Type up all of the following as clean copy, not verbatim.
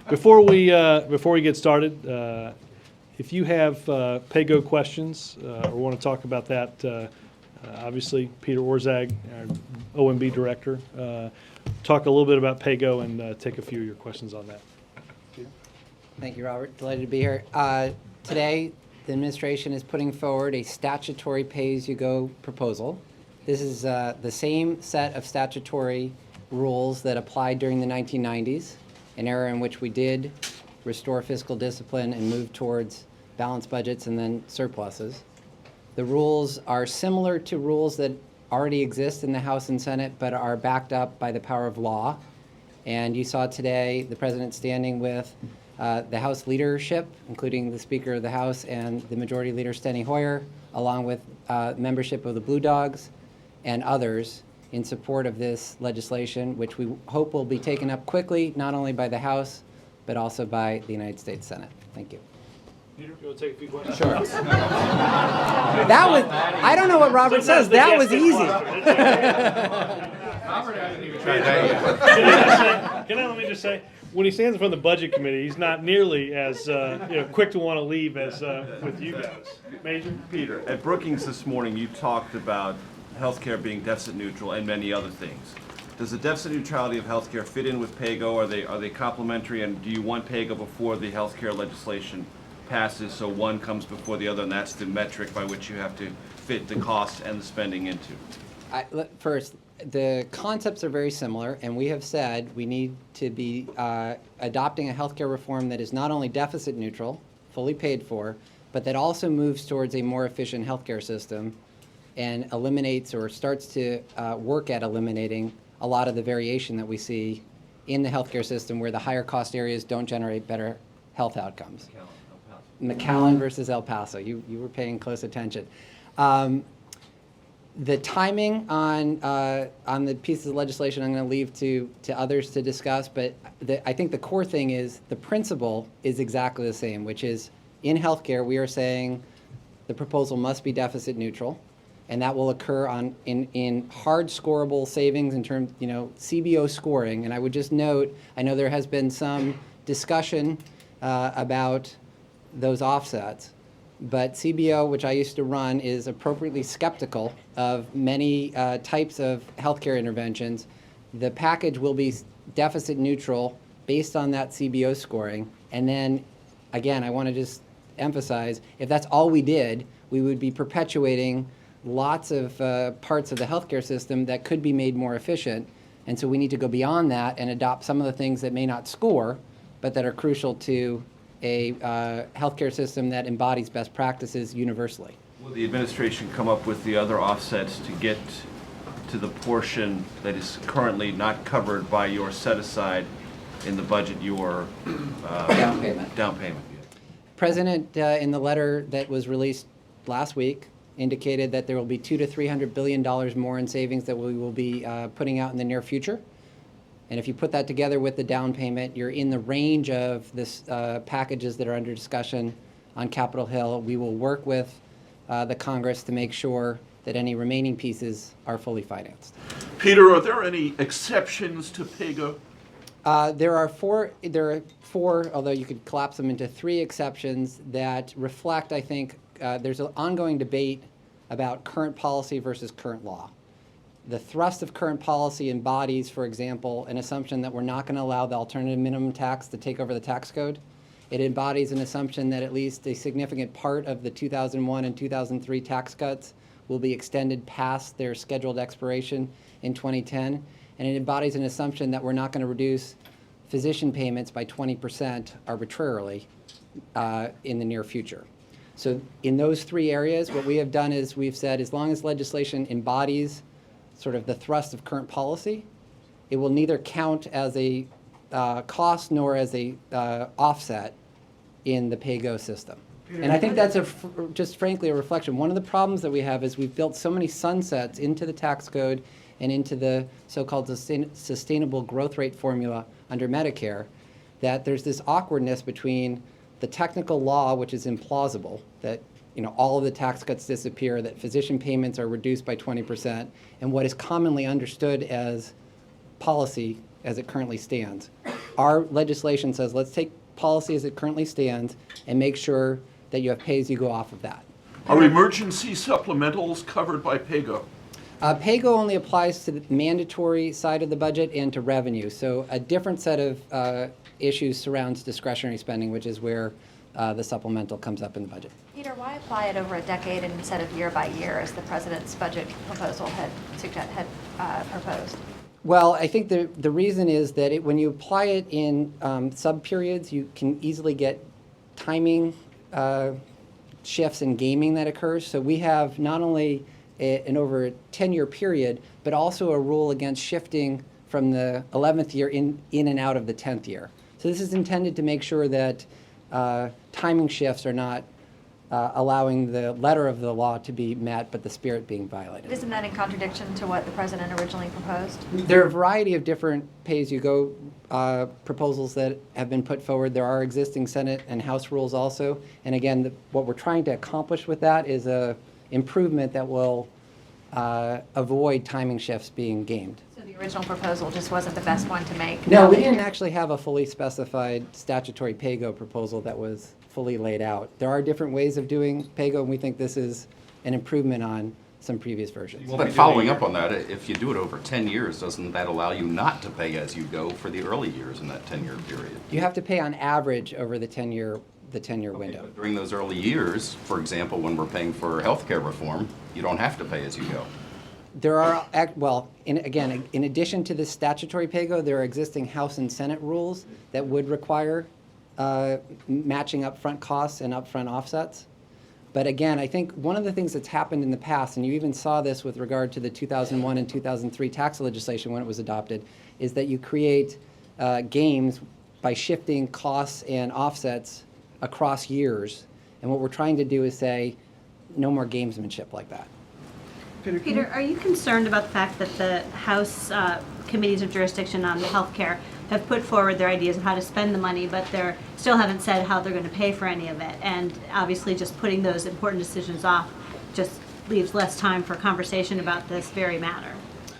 Before we get started, if you have PAYGO questions or want to talk about that, obviously Peter Orzag, our OMB director, talk a little bit about PAYGO and take a few of your questions on that. Peter? Thank you, Robert. Delighted to be here. Today, the administration is putting forward a statutory pay-as-you-go proposal. This is the same set of statutory rules that applied during the 1990s, an era in which we did restore fiscal discipline and move towards balanced budgets and then surpluses. The rules are similar to rules that already exist in the House and Senate, but are backed up by the power of law. And you saw today the President standing with the House leadership, including the Speaker of the House and the Majority Leader Steny Hoyer, along with membership of the Blue Dogs and others in support of this legislation, which we hope will be taken up quickly, not only by the House, but also by the United States Senate. Thank you. Peter, you want to take a few questions? Sure. That was, I don't know what Robert says. That was easy. Let me just say, when he stands in front of the Budget Committee, he's not nearly as quick to want to leave as with you guys. Major? Peter, at Brookings this morning, you talked about healthcare being deficit neutral and many other things. Does the deficit neutrality of healthcare fit in with PAYGO? Are they complementary? And do you want PAYGO before the healthcare legislation passes, so one comes before the other, and that's the metric by which you have to fit the cost and the spending into? First, the concepts are very similar, and we have said we need to be adopting a healthcare reform that is not only deficit neutral, fully paid for, but that also moves towards a more efficient healthcare system and eliminates or starts to work at eliminating a lot of the variation that we see in the healthcare system where the higher cost areas don't generate better health outcomes. McAllen versus El Paso. You were paying close attention. The timing on the pieces of legislation I'm going to leave to others to discuss, but I think the core thing is the principle is exactly the same, which is in healthcare we are saying the proposal must be deficit neutral, and that will occur in hard scorable savings in terms, CBO scoring. And I would just note, I know there has been some discussion about those offsets, but CBO, which I used to run, is appropriately skeptical of many types of healthcare interventions. The package will be deficit neutral based on that CBO scoring. And then, again, I want to just emphasize, if that's all we did, we would be perpetuating lots of parts of the healthcare system that could be made more efficient. And so we need to go beyond that and adopt some of the things that may not score, but that are crucial to a healthcare system that embodies best practices universally. Will the administration come up with the other offsets to get to the portion that is currently not covered by your set-aside in the budget, your Down payment. Down payment. President, in the letter that was released last week, indicated that there will be $200 to $300 billion more in savings that we will be putting out in the near future. And if you put that together with the down payment, you're in the range of this packages that are under discussion on Capitol Hill. We will work with the Congress to make sure that any remaining pieces are fully financed. Peter, are there any exceptions to PAYGO? There are four, although you could collapse them into three exceptions that reflect, I think, there's an ongoing debate about current policy versus current law. The thrust of current policy embodies, for example, an assumption that we're not going to allow the alternative minimum tax to take over the tax code. It embodies an assumption that at least a significant part of the 2001 and 2003 tax cuts will be extended past their scheduled expiration in 2010. And it embodies an assumption that we're not going to reduce physician payments by 20% arbitrarily in the near future. So in those three areas, what we have done is we've said as long as legislation embodies sort of the thrust of current policy, it will neither count as a cost nor as a offset in the PAYGO system. And I think that's just frankly a reflection. One of the problems that we have is we've built so many sunsets into the tax code and into the so-called sustainable growth rate formula under Medicare that there's this awkwardness between the technical law, which is implausible, that all of the tax cuts disappear, that physician payments are reduced by 20%, and what is commonly understood as policy as it currently stands. our legislation says, let's take policy as it currently stands and make sure that you have pay-as-you-go off of that. Are emergency supplementals covered by PAYGO? PAYGO only applies to the mandatory side of the budget and to revenue. So a different set of issues surrounds discretionary spending, which is where the supplemental comes up in the budget. Peter, why apply it over a decade instead of year by year as the president's budget proposal had proposed? Well, I think the reason is that when you apply it in sub-periods, you can easily get timing shifts and gaming that occurs. So we have not only an over a 10-year period, but also a rule against shifting from the 11th year in and out of the 10th year. So this is intended to make sure that timing shifts are not allowing the letter of the law to be met, but the spirit being violated. Isn't that in contradiction to what the president originally proposed? There are a variety of different pay-as-you-go proposals that have been put forward. There are existing Senate and House rules also. And again, what we're trying to accomplish with that is a improvement that will avoid timing shifts being gamed. So the original proposal just wasn't the best one to make? No, we didn't actually have a fully specified statutory pay-go proposal that was fully laid out. There are different ways of doing pay-go, and we think this is an improvement on some previous versions. Well, But following up on that, if you do it over 10 years, doesn't that allow you not to pay as you go for the early years in that 10-year period? You have to pay on average over the 10-year window. But during those early years, for example, when we're paying for healthcare reform, you don't have to pay as you go. There are, well, in addition to the statutory pay-go, there are existing House and Senate rules that would require matching upfront costs and upfront offsets. But again, I think one of the things that's happened in the past, and you even saw this with regard to the 2001 and 2003 tax legislation when it was adopted, is that you create games by shifting costs and offsets across years. And what we're trying to do is say, no more gamesmanship like that. Peter, are you concerned about the fact that the House committees of jurisdiction on the healthcare have put forward their ideas of how to spend the money, but they still haven't said how they're going to pay for any of it? And obviously just putting those important decisions off just leaves less time for conversation about this very matter.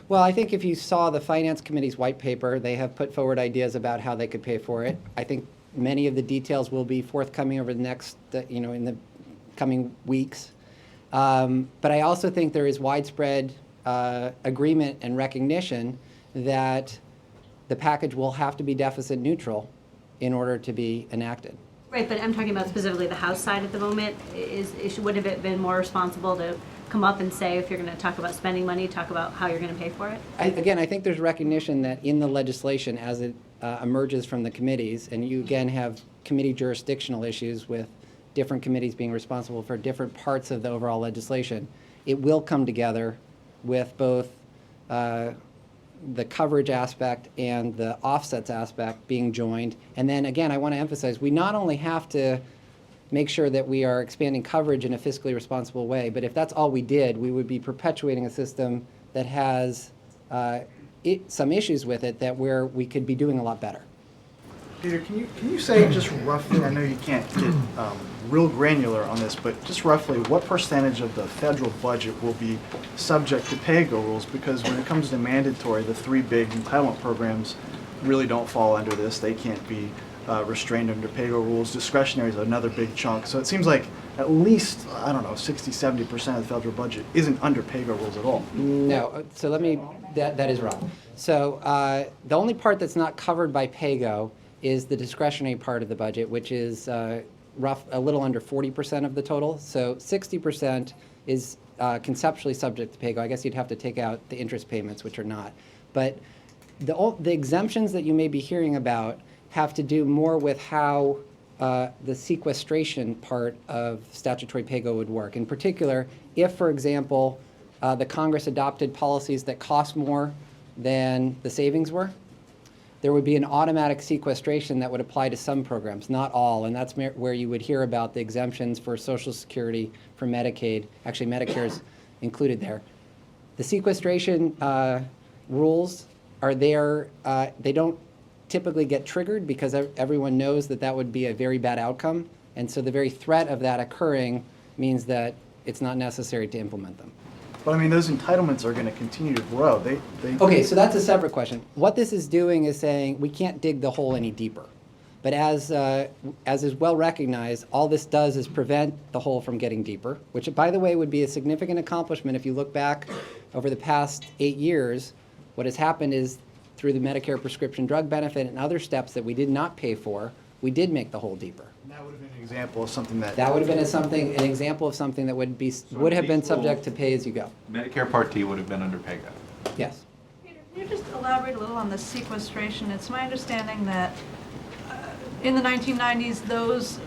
Well, I think if you saw the Finance Committee's white paper, they have put forward ideas about how they could pay for it. I think many of the details will be forthcoming over the next, in the coming weeks. But I also think there is widespread agreement and recognition that the package will have to be deficit neutral in order to be enacted. Right, but I'm talking about specifically the House side at the moment. Would have it been more responsible to come up and say, if you're going to talk about spending money, talk about how you're going to pay for it? Again, I think there's recognition that in the legislation as it emerges from the committees, and you again have committee jurisdictional issues with different committees being responsible for different parts of the overall legislation, it will come together with both the coverage aspect and the offsets aspect being joined. And then again, I want to emphasize, we not only have to make sure that we are expanding coverage in a fiscally responsible way, but if that's all we did, we would be perpetuating a system that has some issues with it that where we could be doing a lot better. Peter, can you say just roughly, I know you can't get real granular on this, but just roughly what percentage of the federal budget will be subject to pay-go rules? Because when it comes to mandatory, the three big entitlement programs really don't fall under this. They can't be restrained under pay-go rules. Discretionary is another big chunk. So it seems like at least, I don't know, 60-70% of the federal budget isn't under pay-go rules at all. No, so that is wrong. So the only part that's not covered by pay-go is the discretionary part of the budget, which is a little under 40% of the total. So 60% is conceptually subject to pay-go. I guess you'd have to take out the interest payments, which are not. But the exemptions that you may be hearing about have to do more with how the sequestration part of statutory pay-go would work. In particular, if, for example, the Congress adopted policies that cost more than the savings were, there would be an automatic sequestration that would apply to some programs, not all, and that's where you would hear about the exemptions for Social Security, for Medicaid. Actually, Medicare is included there. The sequestration rules are there. They don't typically get triggered because everyone knows that that would be a very bad outcome, and so the very threat of that occurring means that it's not necessary to implement them. But I mean, those entitlements are going to continue to grow. They Okay, so that's a separate question. What this is doing is saying we can't dig the hole any deeper. But as is well recognized, all this does is prevent the hole from getting deeper, which, by the way, would be a significant accomplishment if you look back over the past 8 years. What has happened is through the Medicare prescription drug benefit and other steps that we did not pay for, we did make the hole deeper. And that would have been an example of something that. That would have been an example of something that would have been subject to pay as you go. Medicare Part D would have been under PAYGO. Yes. Peter, can you just elaborate a little on the sequestration? It's my understanding that in the 1990s,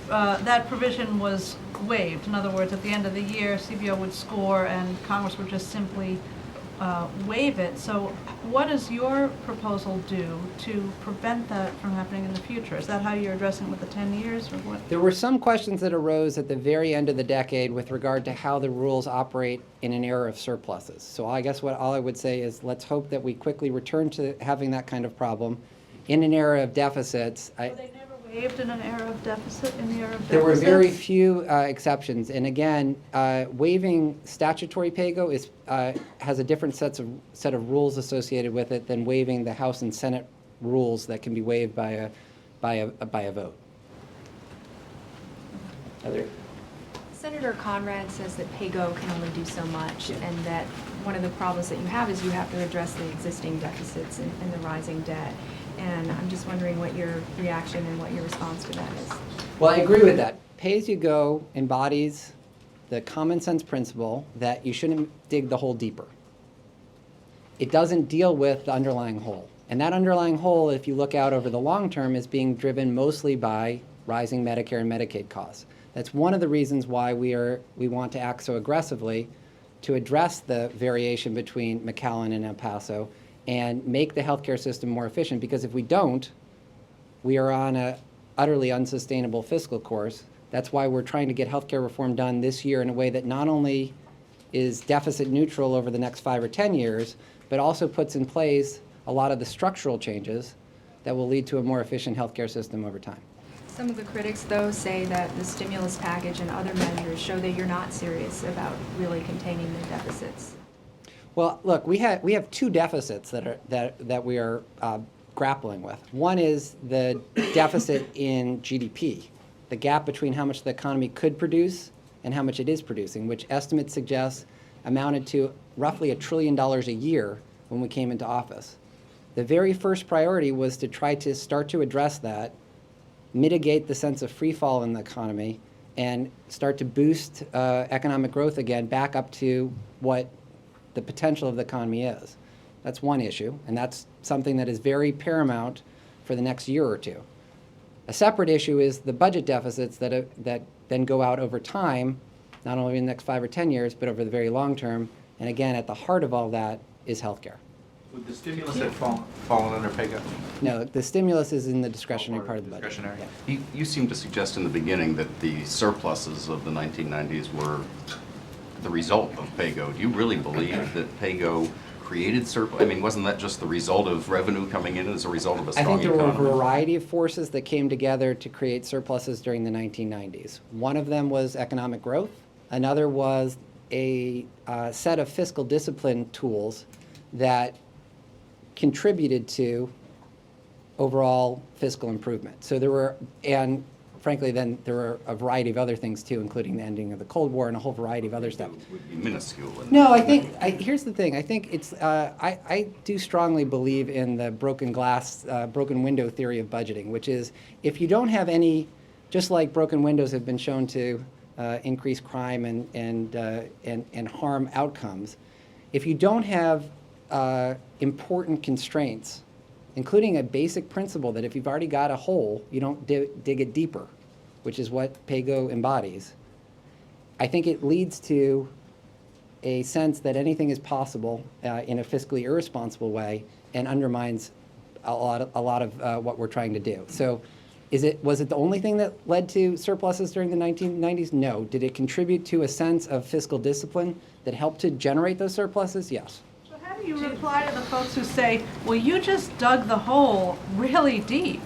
that provision was waived. In other words, at the end of the year, CBO would score and Congress would just simply waive it. So what does your proposal do to prevent that from happening in the future? Is that how you're addressing it with the 10 years or what? There were some questions that arose at the very end of the decade with regard to how the rules operate in an era of surpluses. So I guess all I would say is let's hope that we quickly return to having that kind of problem. In an era of deficits, Were they never waived in an era of deficit, in the era of deficits? there were very few exceptions. And again, waiving statutory PAYGO has a different set of rules associated with it than waiving the House and Senate rules that can be waived by a vote. Other? Senator Conrad says that PAYGO can only do so much, and that one of the problems that you have is you have to address the existing deficits and the rising debt. And I'm just wondering what your reaction and what your response to that is. Well, I agree with that. Pay-as-you-go embodies the common sense principle that you shouldn't dig the hole deeper. It doesn't deal with the underlying hole. And that underlying hole, if you look out over the long term, is being driven mostly by rising Medicare and Medicaid costs. That's one of the reasons why we want to act so aggressively to address the variation between McAllen and El Paso and make the healthcare system more efficient, because if we don't, we are on an utterly unsustainable fiscal course. That's why we're trying to get healthcare reform done this year in a way that not only is deficit neutral over the next 5 or 10 years, but also puts in place a lot of the structural changes that will lead to a more efficient healthcare system over time. Some of the critics, though, say that the stimulus package and other measures show that you're not serious about really containing the deficits. Well, look, we have two deficits that we are grappling with. One is the deficit in GDP, the gap between how much the economy could produce and how much it is producing, which estimates suggest amounted to roughly $1 trillion a year when we came into office. The very first priority was to try to start to address that, mitigate the sense of free fall in the economy, and start to boost economic growth again back up to what the potential of the economy is. That's one issue, and that's something that is very paramount for the next year or two. A separate issue is the budget deficits that then go out over time, not only in the next 5 or 10 years, but over the very long term. And again, at the heart of all that is healthcare. Would the stimulus have fallen under PAYGO? No, the stimulus is in the discretionary part of the budget. Discretionary. Yeah. You seem to suggest in the beginning that the surpluses of the 1990s were the result of PAYGO. Do you really believe that PAYGO created surplus? I mean, wasn't that just the result of revenue coming in as a result of a strong I think there were a economy? variety of forces that came together to create surpluses during the 1990s. One of them was economic growth. Another was a set of fiscal discipline tools that contributed to overall fiscal improvement. So there were, and frankly, then there were a variety of other things too, including the ending of the Cold War and a whole variety of other stuff. It would be minuscule. No, I think, here's the thing. I think it's, I do strongly believe in the broken window theory of budgeting, which is if you don't have any, just like broken windows have been shown to increase crime and harm outcomes, if you don't have important constraints, including a basic principle that if you've already got a hole, you don't dig it deeper, which is what PAYGO embodies, I think it leads to a sense that anything is possible in a fiscally irresponsible way and undermines a lot of what we're trying to do. So was it the only thing that led to surpluses during the 1990s? No. Did it contribute to a sense of fiscal discipline that helped to generate those surpluses? Yes. So how do you reply to the folks who say, well, you just dug the hole really deep,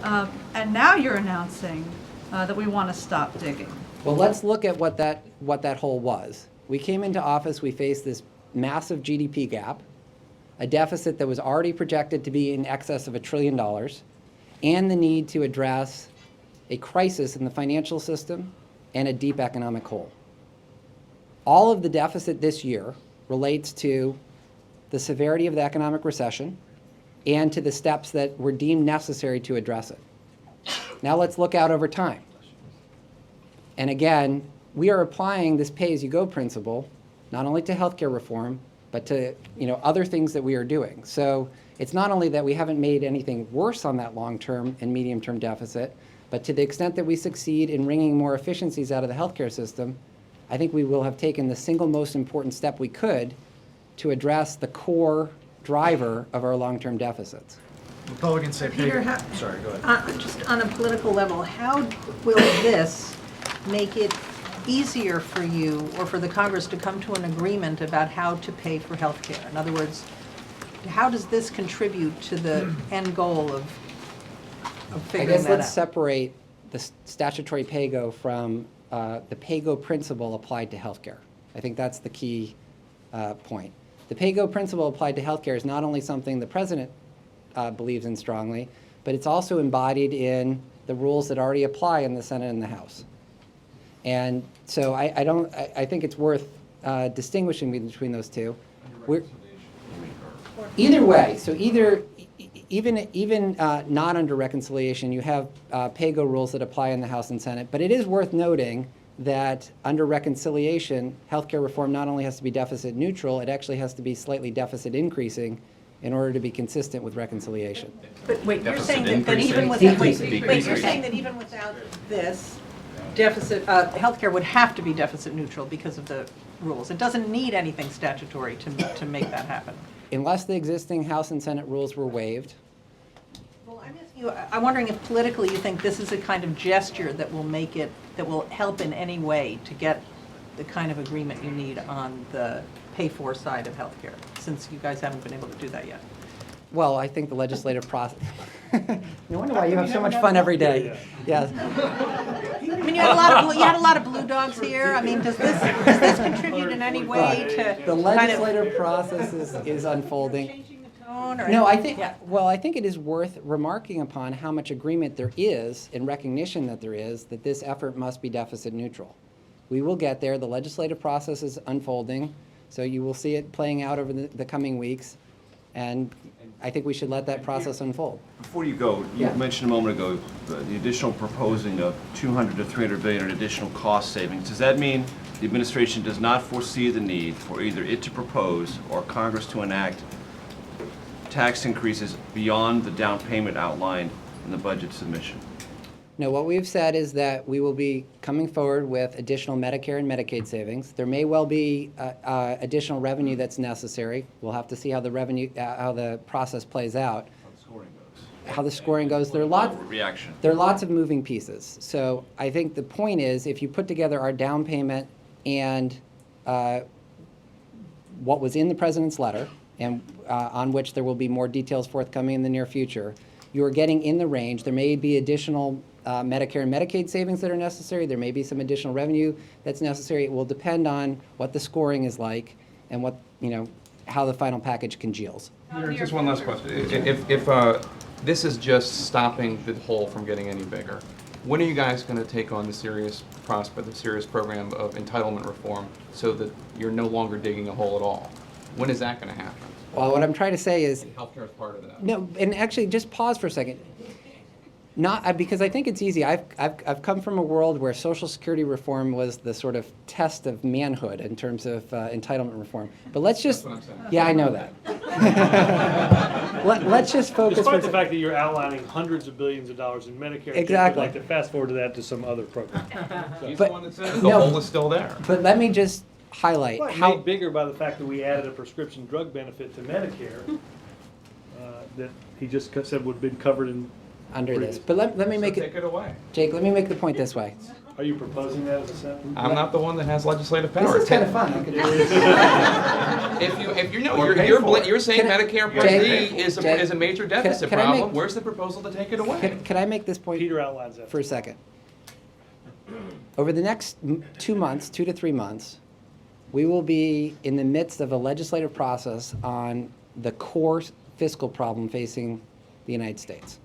and now you're announcing that we want to stop digging? Well, let's look at what that hole was. We came into office, we faced this massive GDP gap, a deficit that was already projected to be in excess of $1 trillion, and the need to address a crisis in the financial system and a deep economic hole. All of the deficit this year relates to the severity of the economic recession and to the steps that were deemed necessary to address it. Now let's look out over time. And again, we are applying this pay-as-you-go principle not only to healthcare reform, but to other things that we are doing. So it's not only that we haven't made anything worse on that long-term and medium-term deficit, but to the extent that we succeed in wringing more efficiencies out of the healthcare system, I think we will have taken the single most important step we could to address the core driver of our long-term deficits. Republicans say Peter, pay. Sorry, go ahead. just on a political level, how will this make it easier for you or for the Congress to come to an agreement about how to pay for health care? In other words, how does this contribute to the end goal of I figuring guess that let's out? separate the statutory pay-go from the pay-go principle applied to healthcare. I think that's the key point. The pay-go principle applied to healthcare is not only something the president believes in strongly, but it's also embodied in the rules that already apply in the Senate and the House. And so I think it's worth distinguishing between those two. Either way, so even not under reconciliation, you have pay-go rules that apply in the House and Senate. But it is worth noting that under reconciliation, healthcare reform not only has to be deficit neutral, it actually has to be slightly deficit increasing in order to be consistent with reconciliation. But wait, you're Deficit saying that increasing. even without, Decreasing. wait, you're saying that even without this, deficit, healthcare would have to be deficit neutral because of the rules. It doesn't need anything statutory to make that happen. Unless the existing House and Senate rules were waived. Well, I'm asking you, I'm wondering if politically you think this is a kind of gesture that will make it, that will help in any way to get the kind of agreement you need on the pay-for side of healthcare, since you guys haven't been able to do that yet. Well, I think the legislative process. No wonder why you have so much fun every day. Yes. I mean, you had a lot of blue dogs here. I mean, does this contribute in any way to The legislative process is unfolding. changing the tone? Or No, I think, Yeah. well, I think it is worth remarking upon how much agreement there is in recognition that there is, that this effort must be deficit neutral. We will get there. The legislative process is unfolding, so you will see it playing out over the coming weeks. And I think we should let that process unfold. Before you go, you Yeah. mentioned a moment ago the additional proposing of 200 to 300 billion in additional cost savings. Does that mean the administration does not foresee the need for either it to propose or Congress to enact tax increases beyond the down payment outlined in the budget submission? No, what we've said is that we will be coming forward with additional Medicare and Medicaid savings. There may well be additional revenue that's necessary. We'll have to see how the revenue, how the process plays out. How the scoring goes. There are lots of moving pieces. So I think the point is, if you put together our down payment and what was in the president's letter, and on which there will be more details forthcoming in the near future, you are getting in the range. There may be additional Medicare and Medicaid savings that are necessary. There may be some additional revenue that's necessary. It will depend on what the scoring is like and what, how the final package congeals. Just one last question. If this is just stopping the hole from getting any bigger, when are you guys going to take on the serious program of entitlement reform so that you're no longer digging a hole at all? When is that going to happen? Well, what I'm trying to say is, Healthcare is part of that. no, and actually, just pause for a second. Not because I think it's easy. I've come from a world where Social Security reform was the sort of test of manhood in terms of entitlement reform. But let's just, That's what I'm saying. yeah, I know that. Let's just focus. Despite the fact that you're outlining hundreds of billions of dollars in Medicare, Exactly. I'd like to fast forward to that to some other program. He's But- the one that said the no. hole is still there. But let me just highlight Well, how. made bigger by the fact that we added a prescription drug benefit to Medicare that he just said would have been covered in. Under this. But let me make Take it, it away. Jake, let me make the point this way. Are you proposing that as a sentence? I'm not the one that has legislative power. This is kind of fun. I could do this. If you know, Or pay you're for it. saying Can I- Medicare Part Jay- D is Jay- a major deficit can I problem. make- Where's the proposal to take it away? Can I make this point Peter outlines that. for a second? Over the next 2 months, 2 to 3 months, we will be in the midst of a legislative process on the core fiscal problem facing the United States.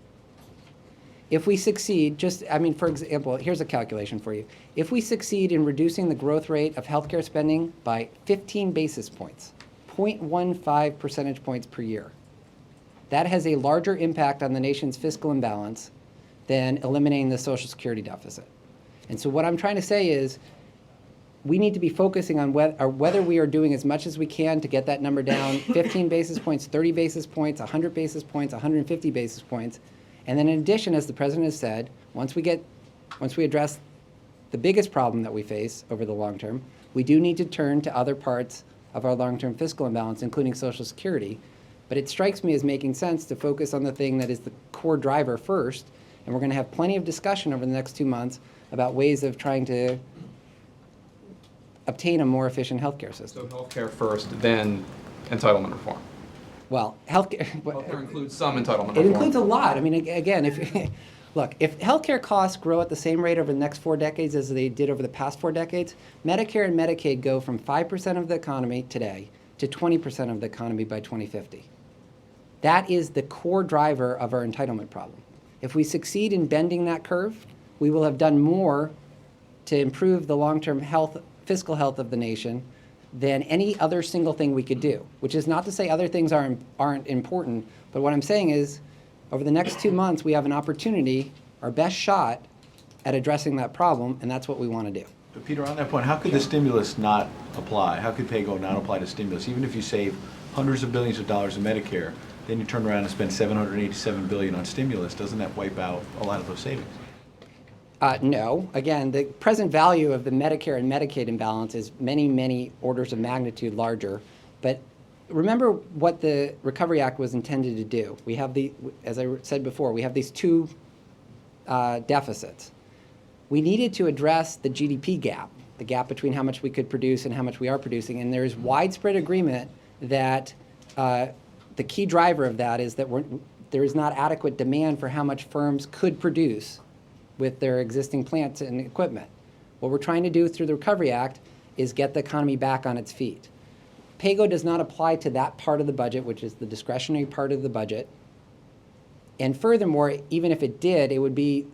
If we succeed, for example, here's a calculation for you. If we succeed in reducing the growth rate of healthcare spending by 15 basis points, 0.15 percentage points per year, that has a larger impact on the nation's fiscal imbalance than eliminating the Social Security deficit. And so what I'm trying to say is we need to be focusing on whether we are doing as much as we can to get that number down 15 basis points, 30 basis points, 100 basis points, 150 basis points. And then in addition, as the President has said, once we address the biggest problem that we face over the long term, we do need to turn to other parts of our long-term fiscal imbalance, including Social Security. But it strikes me as making sense to focus on the thing that is the core driver first, and we're going to have plenty of discussion over the next 2 months about ways of trying to obtain a more efficient healthcare system. So healthcare first, then entitlement reform. Well, healthcare includes some entitlement It reform. includes a lot. I mean, again, if healthcare costs grow at the same rate over the next 4 decades as they did over the past 4 decades, Medicare and Medicaid go from 5% of the economy today to 20% of the economy by 2050. That is the core driver of our entitlement problem. If we succeed in bending that curve, we will have done more to improve the long-term fiscal health of the nation than any other single thing we could do, which is not to say other things aren't important, but what I'm saying is over the next 2 months, we have an opportunity, our best shot at addressing that problem, and that's what we want to do. But Peter, on that point, how could the stimulus not apply? How could PAYGO not apply to stimulus? Even if you save hundreds of billions of dollars in Medicare, then you turn around and spend $787 billion on stimulus, doesn't that wipe out a lot of those savings? No. Again, the present value of the Medicare and Medicaid imbalance is many, many orders of magnitude larger. But remember what the Recovery Act was intended to do. We have as I said before, we have these 2 deficits. We needed to address the GDP gap, the gap between how much we could produce and how much we are producing. And there is widespread agreement that the key driver of that is that there is not adequate demand for how much firms could produce with their existing plants and equipment. What we're trying to do through the Recovery Act is get the economy back on its feet. PAYGO does not apply to that part of the budget, which is the discretionary part of the budget. And furthermore, even if it did, it would be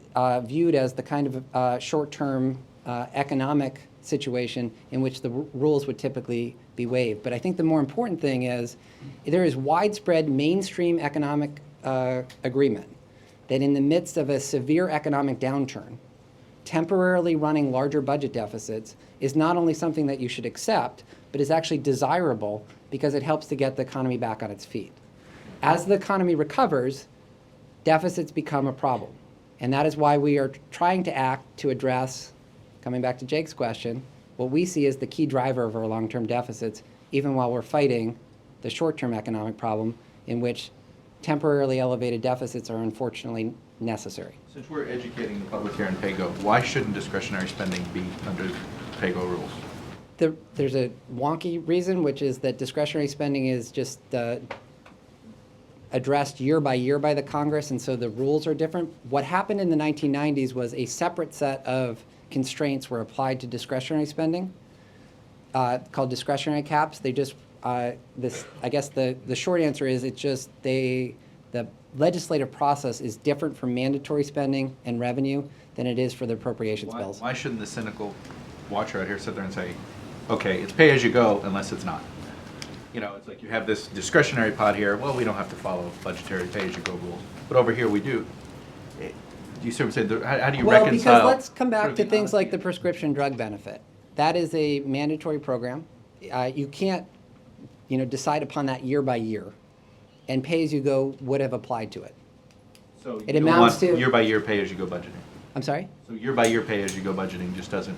viewed as the kind of short-term economic situation in which the rules would typically be waived. But I think the more important thing is there is widespread mainstream economic agreement that in the midst of a severe economic downturn, temporarily running larger budget deficits is not only something that you should accept, but is actually desirable because it helps to get the economy back on its feet. As the economy recovers, deficits become a problem. And that is why we are trying to act to address, coming back to Jake's question, what we see as the key driver of our long-term deficits, even while we're fighting the short-term economic problem in which temporarily elevated deficits are unfortunately necessary. Since we're educating the public here in PAYGO, why shouldn't discretionary spending be under PAYGO rules? There's a wonky reason, which is that discretionary spending is just addressed year by year by the Congress, and so the rules are different. What happened in the 1990s was a separate set of constraints were applied to discretionary spending, called discretionary caps. They just I guess the short answer is it's just the legislative process is different for mandatory spending and revenue than it is for the appropriations bills. Why shouldn't the cynical watcher out here sit there and say, okay, it's pay as you go unless it's not? You know, it's like you have this discretionary pot here. Well, we don't have to follow budgetary pay as you go rules, but over here we do. Do you sort of say, how do you reconcile? Well, because let's come back to things like the prescription drug benefit. That is a mandatory program. You can't decide upon that year by year, and pay-as-you-go would have applied to it. So it amounts to year-by-year pay-as-you-go budgeting. I'm sorry? So year-by-year pay-as-you-go budgeting just doesn't...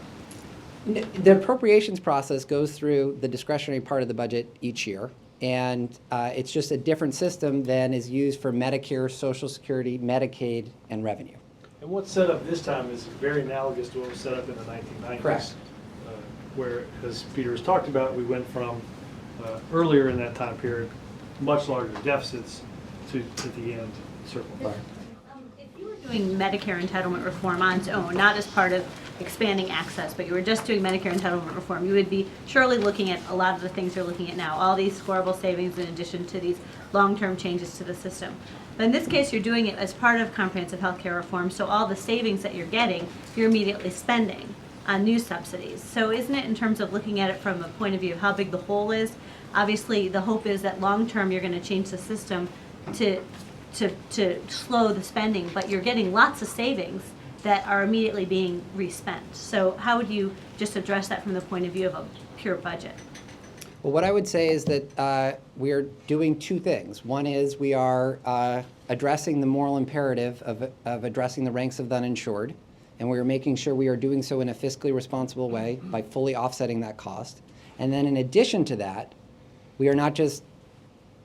The appropriations process goes through the discretionary part of the budget each year, and it's just a different system than is used for Medicare, Social Security, Medicaid, and revenue. And what's set up this time is very analogous to what was set up in the 1990s. Correct. Where, as Peter has talked about, we went from earlier in that time period, much larger deficits to, at the end, surplus. If you were doing Medicare entitlement reform on its own, not as part of expanding access, but you were just doing Medicare entitlement reform, you would be surely looking at a lot of the things you're looking at now, all these scoreable savings in addition to these long-term changes to the system. But in this case, you're doing it as part of comprehensive health care reform, so all the savings that you're getting, you're immediately spending on new subsidies. So isn't it, in terms of looking at it from a point of view of how big the hole is, obviously the hope is that long-term you're going to change the system to slow the spending, but you're getting lots of savings that are immediately being respent. So how would you just address that from the point of view of a pure budget? Well, what I would say is that we are doing two things. One is we are addressing the moral imperative of addressing the ranks of the uninsured, and we are making sure we are doing so in a fiscally responsible way by fully offsetting that cost. And then in addition to that, we are not just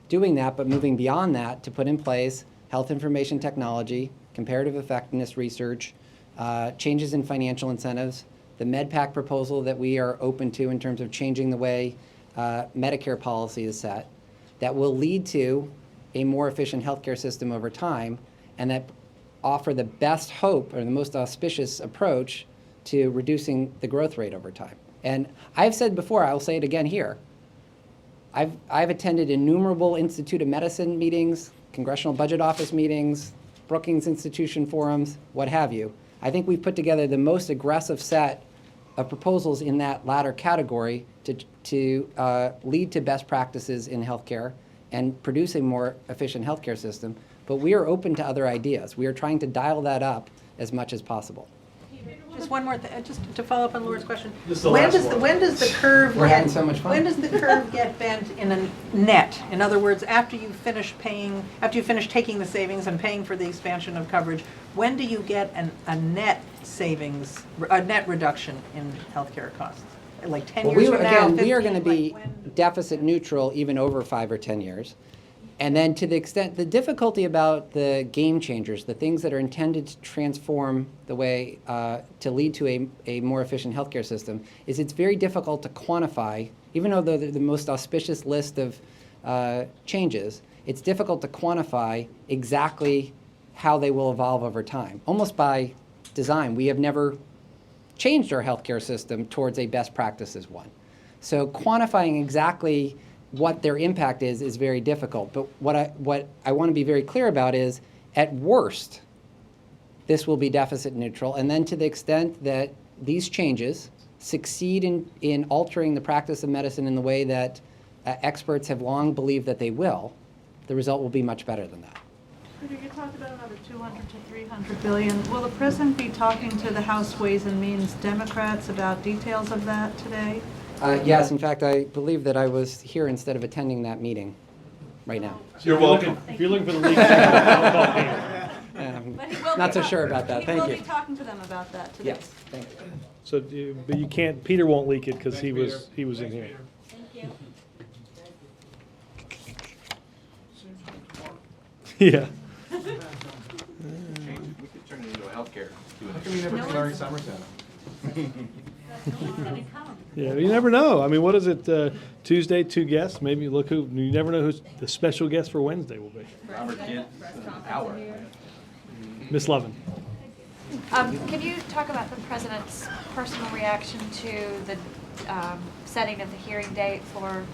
doing that, but moving beyond that to put in place health information technology, comparative effectiveness research, changes in financial incentives, the MedPAC proposal that we are open to in terms of changing the way Medicare policy is set, that will lead to a more efficient healthcare system over time, and that offer the best hope or the most auspicious approach to reducing the growth rate over time. And I've said before, I'll say it again here, I've attended innumerable Institute of Medicine meetings, Congressional Budget Office meetings, Brookings Institution forums, what have you. I think we've put together the most aggressive set of proposals in that latter category to lead to best practices in healthcare and produce a more efficient healthcare system. But we are open to other ideas. We are trying to dial that up as much as possible. Just one more thing, just to follow up on Laura's question. This is the When last does one. when does the curve We're get, having so much fun. when does the curve get bent in a net? In other words, after you finish taking the savings and paying for the expansion of coverage, when do you get a net savings, a net reduction in healthcare costs? Like 10 years from now, 15? We are going to be like when? deficit neutral even over 5 or 10 years. And then to the extent, the difficulty about the game changers, the things that are intended to transform the way, to lead to a more efficient healthcare system, is it's very difficult to quantify, even though they're the most auspicious list of changes, it's difficult to quantify exactly how they will evolve over time. Almost by design, we have never changed our healthcare system towards a best practices one. So quantifying exactly what their impact is very difficult. But what I want to be very clear about is, at worst, this will be deficit neutral. And then to the extent that these changes succeed in altering the practice of medicine in the way that experts have long believed that they will, the result will be much better than that. Peter, you talked about another 200 to 300 billion. Will the president be talking to the House Ways and Means Democrats about details of that today? Yes, in fact, I believe that I was here instead of attending that meeting right now. You're welcome. If you're looking for the leak, don't call Peter. But he will Not be so sure about that. Thank He you. will be talking to them about that today. Yes, thank you. So, but you can't, Peter won't leak it because he was in here. Yeah. We could turn it into a healthcare. How come you never come to Larry Summers Center? Yeah, you never know. I mean, what is it, Tuesday, 2 guests? Maybe look who, you never know who the special guest for Wednesday will be. Robert Kent, hour. Miss Lovin. Can you talk about the president's personal reaction to the setting of the hearing date for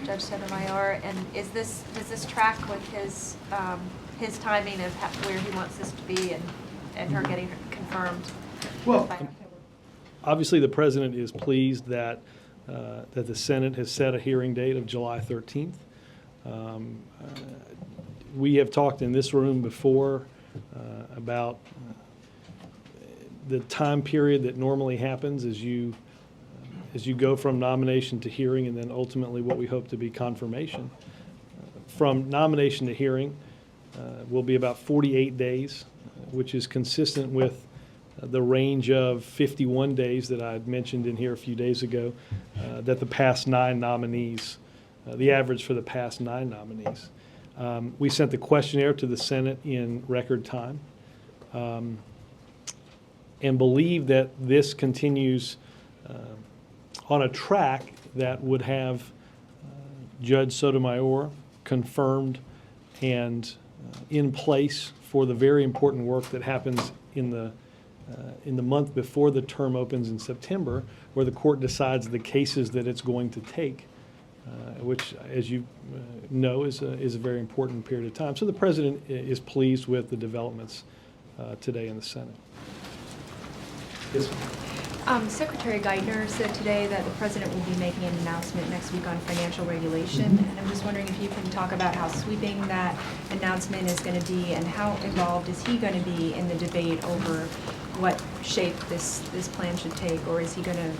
Judge Sotomayor? And does this track with his timing of where he wants this to be and her getting confirmed? Well, by October? obviously the president is pleased that that the Senate has set a hearing date of July 13th. We have talked in this room before about the time period that normally happens as you go from nomination to hearing and then ultimately what we hope to be confirmation. From nomination to hearing will be about 48 days, which is consistent with the range of 51 days that I mentioned in here a few days ago, that the past 9 nominees, the average for the past 9 nominees. We sent the questionnaire to the Senate in record time, and believe that this continues on a track that would have Judge Sotomayor confirmed and in place for the very important work that happens in the month before the term opens in September, where the court decides the cases that it's going to take, which, as you know, is a very important period of time. So the president is pleased with the developments today in the Senate. Yes, ma'am. Secretary Geithner said today that the president will be making an announcement next week on financial regulation, and I'm just wondering if you can talk about how sweeping that announcement is going to be, and how involved is he going to be in the debate over what shape this plan should take, or is he going to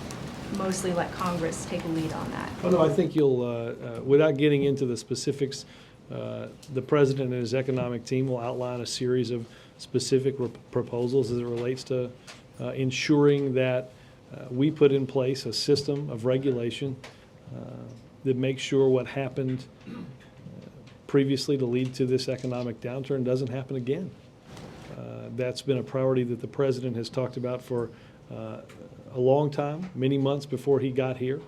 mostly let Congress take a lead on that? Oh, no, I think you'll, without getting into the specifics, the president and his economic team will outline a series of specific proposals as it relates to ensuring that we put in place a system of regulation that makes sure what happened previously to lead to this economic downturn doesn't happen again. That's been a priority that the president has talked about for a long time, many months before he got here,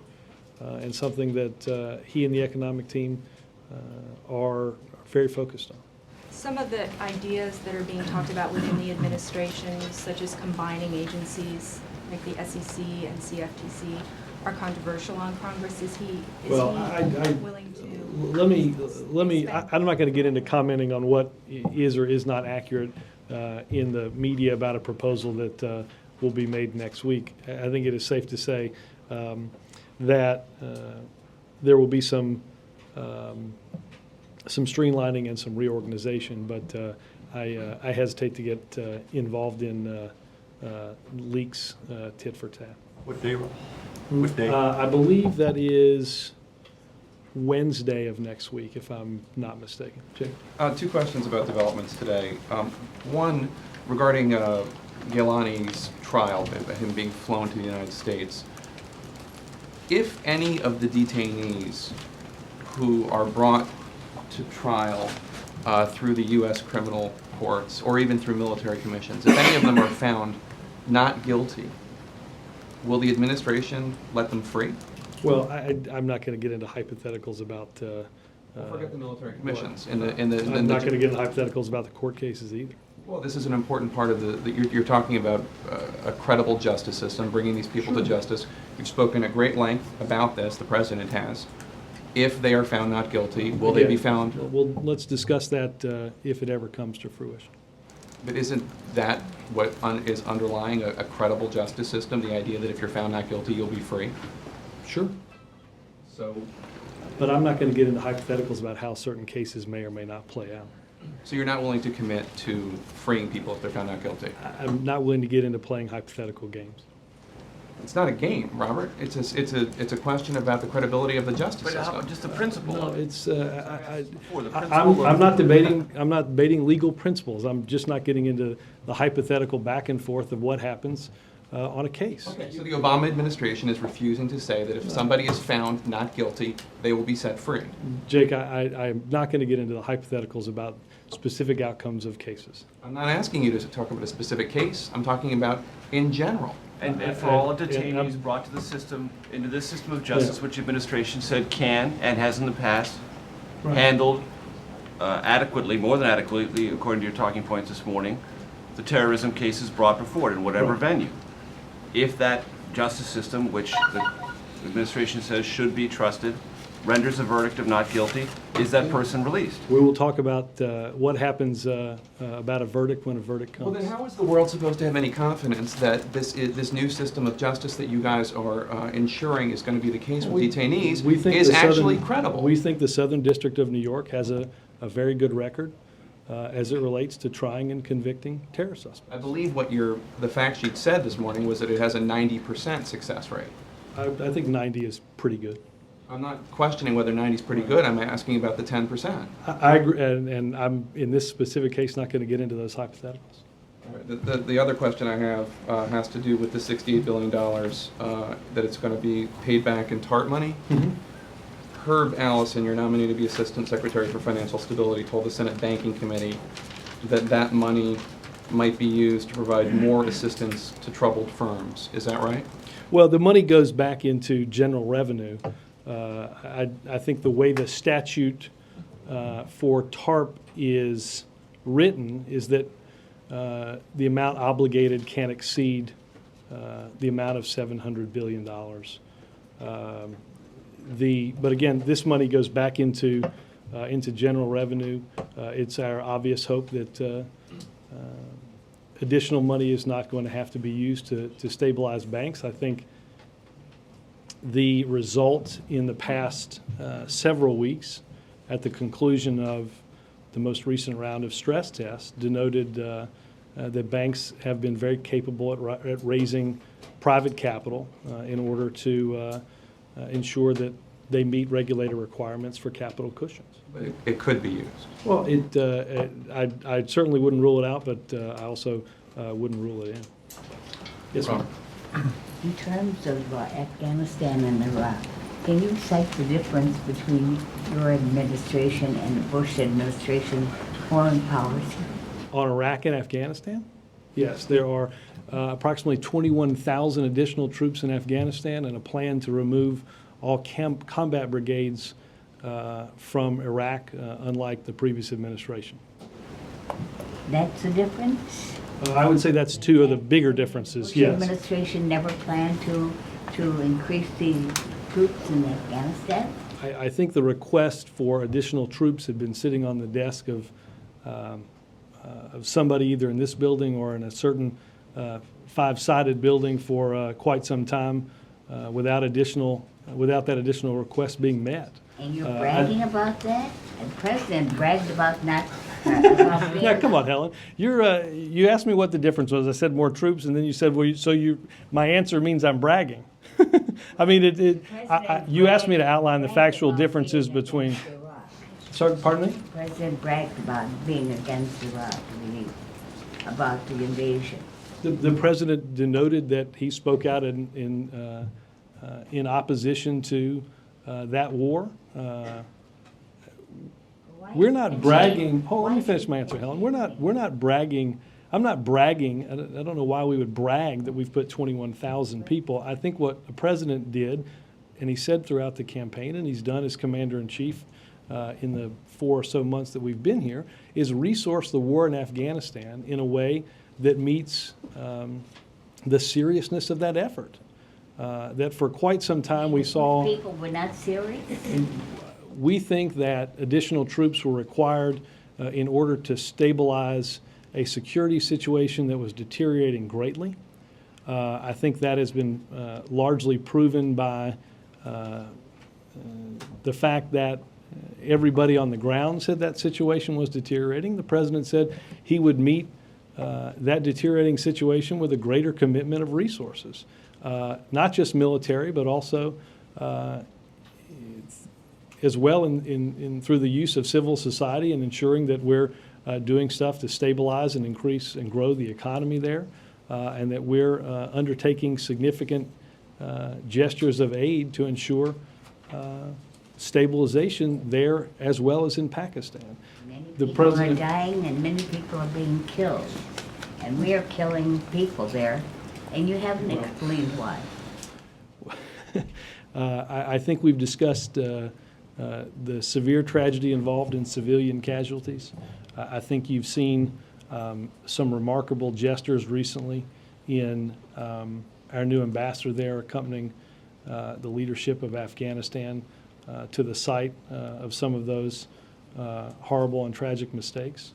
and something that he and the economic team are very focused on. Some of the ideas that are being talked about within the administration, such as combining agencies like the SEC and CFTC, are controversial on Congress. Is he willing to? I'm not going to get into commenting on what is or is not accurate in the media about a proposal that will be made next week. I think it is safe to say that there will be some streamlining and some reorganization, but I hesitate to get involved in leaks tit for tat. What day? What day? I believe that is Wednesday of next week, if I'm not mistaken. Jake? Two questions about developments today. One, regarding Giuliani's trial, him being flown to the United States. If any of the detainees who are brought to trial through the U.S. criminal courts, or even through military commissions, if any of them are found not guilty, will the administration let them free? Well, I'm not going to get into hypotheticals about. Forget the military commissions. I'm not going to get into hypotheticals about the court cases either. Well, this is an important part of you're talking about a credible justice system, bringing these people to justice. You've spoken at great length about this, the president has. If they are found not guilty, will they be found? Well, let's discuss that if it ever comes to fruition. But isn't that what is underlying a credible justice system, the idea that if you're found not guilty, you'll be free? Sure. So. But I'm not going to get into hypotheticals about how certain cases may or may not play out. So you're not willing to commit to freeing people if they're found not guilty? I'm not willing to get into playing hypothetical games. It's not a game, Robert. It's a question about the credibility of the justice system. Just the principle. No, it's I'm not debating legal principles. I'm just not getting into the hypothetical back and forth of what happens on a case. Okay, so the Obama administration is refusing to say that if somebody is found not guilty, they will be set free. Jake, I'm not going to get into the hypotheticals about specific outcomes of cases. I'm not asking you to talk about a specific case. I'm talking about in general. And for all detainees brought to the system, into this system of justice, which the administration said can and has in the past handled adequately, more than adequately, according to your talking points this morning, the terrorism cases brought before it in whatever venue. If that justice system, which the administration says should be trusted, renders a verdict of not guilty, is that person released? We will talk about what happens about a verdict when a verdict comes. Well, then how is the world supposed to have any confidence that this new system of justice that you guys are ensuring is going to be the case with detainees is actually credible? We think the Southern District of New York has a very good record as it relates to trying and convicting terror suspects. I believe what the fact sheet said this morning was that it has a 90% success rate. I think 90 is pretty good. I'm not questioning whether 90 is pretty good. I'm asking about the 10%. I agree, and I'm, in this specific case, not going to get into those hypotheticals. All right. The other question I have has to do with the $68 billion that it's going to be paid back in TARP money. Mm-hmm. Herb Allison, your nominee to be Assistant Secretary for Financial Stability, told the Senate Banking Committee that that money might be used to provide more assistance to troubled firms. Is that right? Well, the money goes back into general revenue. I think the way the statute for TARP is written is that the amount obligated can't exceed the amount of $700 billion. But again, this money goes back into general revenue. It's our obvious hope that additional money is not going to have to be used to stabilize banks. I think the result in the past several weeks at the conclusion of the most recent round of stress tests denoted that banks have been very capable at raising private capital in order to ensure that they meet regulator requirements for capital cushions. But it could be used. Well, I certainly wouldn't rule it out, but I also wouldn't rule it in. Yes, ma'am. In terms of Afghanistan and Iraq, can you cite the difference between your administration and the Bush administration foreign policy? On Iraq and Afghanistan? Yes, there are approximately 21,000 additional troops in Afghanistan and a plan to remove all combat brigades from Iraq, unlike the previous administration. That's the difference? I would say that's two of the bigger differences, Bush yes. administration never planned to increase the troops in Afghanistan? I think the request for additional troops had been sitting on the desk of somebody either in this building or in a certain five-sided building for quite some time without that additional request being met. And you're bragging about that? And the president bragged about not about being... Yeah, come on, Helen. You asked me what the difference was. I said more troops, and then you said, well, my answer means I'm bragging. I mean, you asked me to outline the factual differences between... Sorry, pardon me? The president bragged about being against Iraq, about the invasion. The president denoted that he spoke out in opposition to that war. We're not bragging. Oh, let me finish my answer, Helen. We're not bragging. I'm not bragging. I don't know why we would brag that we've put 21,000 people. I think what the president did, and he said throughout the campaign, and he's done as commander-in-chief in the 4 or so months that we've been here, is resource the war in Afghanistan in a way that meets the seriousness of that effort. That for quite some time we saw... People were not serious? We think that additional troops were required in order to stabilize a security situation that was deteriorating greatly. I think that has been largely proven by the fact that everybody on the ground said that situation was deteriorating. The president said he would meet that deteriorating situation with a greater commitment of resources, not just military, but also as well through the use of civil society and ensuring that we're doing stuff to stabilize and increase and grow the economy there, and that we're undertaking significant gestures of aid to ensure stabilization there as well as in Pakistan. Many people are dying and many people are being killed. And we are killing people there, and you haven't explained why. I think we've discussed the severe tragedy involved in civilian casualties. I think you've seen some remarkable gestures recently in our new ambassador there accompanying the leadership of Afghanistan to the site of some of those horrible and tragic mistakes,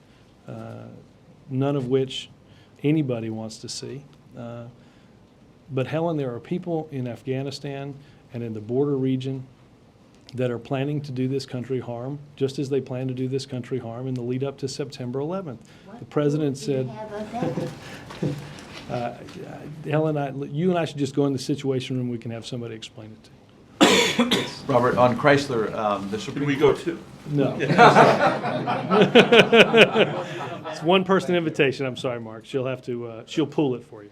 none of which anybody wants to see. But Helen, there are people in Afghanistan and in the border region that are planning to do this country harm, just as they plan to do this country harm in the lead up to September 11th. The president said, Helen, you and I should just go in the Situation Room. We can have somebody explain it to you. Robert, on Chrysler, the Supreme Can we go too? No. It's one person invitation. I'm sorry, Mark. She'll have to, she'll pull it for you.